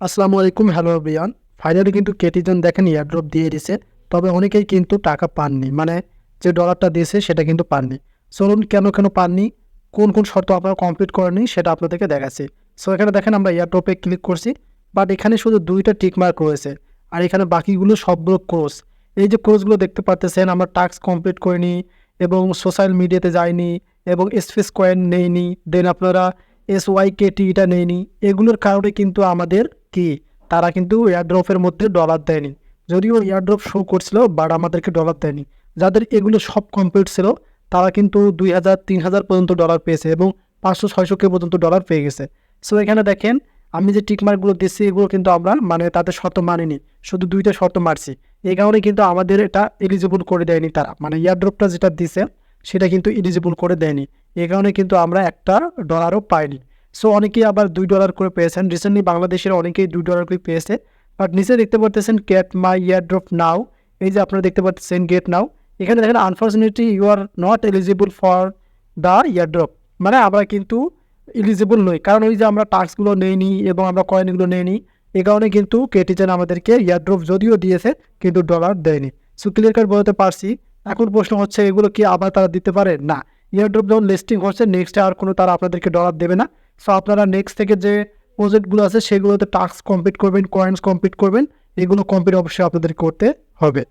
আসসালামু আলাইকুম, hello everyone. Finally কিন্তু কেটিজন দেখেন এয়ারড্রপ দিয়ে দিছে, তবে অনেকেই কিন্তু টাকা পাননি, মানে যে ডলারটা দিয়েছে সেটা কিন্তু পাননি। চলুন কেন কেন পাননি, কোন কোন শর্ত আপনারা কমপ্লিট করেননি সেটা আপনাদেরকে দেখাচ্ছি। সো এখানে দেখেন আমরা এয়ারড্রপে ক্লিক করছি, বাট এখানে শুধু দুইটা টিক মার্ক রয়েছে, আর এখানে বাকিগুলো সবগুলো ক্রোজ। এই যে ক্রোজগুলো দেখতে পারতেছেন, আমরা টাস্ক কমপ্লিট করিনি এবং সোশ্যাল মিডিয়াতে যাইনি এবং স্পেস কয়েন নেইনি, দেন আপনারা SYKT-টা নেয়নি। এগুলোর কারণে কিন্তু আমাদের কি, তারা কিন্তু এয়ারড্রপের মধ্যে ডলার দেয়নি। যদিও এয়ারড্রপ শো করছিল, বাট আমাদেরকে ডলার দেয়নি। যাদের এগুলো সব কমপ্লিট ছিল তারা কিন্তু 2000-3000 পর্যন্ত ডলার পেয়েছে এবং 500-600 পর্যন্ত ডলার পেয়ে গেছে। সো এখানে দেখেন আমি যে টিকমার্কগুলো দিচ্ছি এগুলো কিন্তু আমরা মানে তাদের শর্ত মানিনি, শুধু দুইটা শর্ত মারছি। এই কারণে কিন্তু আমাদের এটা এলিজিবল করে দেয়নি তারা, মানে এয়ারড্রপটা যেটা দিছে সেটা কিন্তু এলিজিবল করে দেয়নি। এই কারণে কিন্তু আমরা একটা ডলারও পাইনি। সো অনেকেই আবার $2 করে পেয়েছেন, রিসেন্টলি বাংলাদেশের অনেকেই $2 করে পেয়েছে। বাট নিচে দেখতে পাচ্ছেন গেট মাই এয়ারড্রপ নাও, এই যে আপনারা দেখতে পাচ্ছেন গেট নাও, এখানে দেখেন unfortunately you are not eligible for the airdrop, মানে আমরা কিন্তু এলিজিবল নই, কারণ ওই যে আমরা টাস্কগুলো নেইনি এবং আমরা কয়েনগুলো নেইনি। এই কারণে কিন্তু কেটিজেন আমাদেরকে এয়ারড্রপ যদিও দিয়েছে কিন্তু ডলার দেয়নি। সো ক্লিয়ার কাট বলতে পারছি। এখন প্রশ্ন হচ্ছে এগুলো কি আবার তারা দিতে পারে? না, এয়ারড্রপ যখন লিস্টিং হচ্ছে নেক্সট আর কোনো তারা আপনাদেরকে ডলার দেবে না। সো আপনারা নেক্সট থেকে যে প্রজেক্টগুলো আছে সেগুলোতে টাস্ক কমপ্লিট করবেন, কয়েন্স কমপ্লিট করবেন, এগুলো কমপ্লিট অবশ্যই আপনাদের করতে হবে।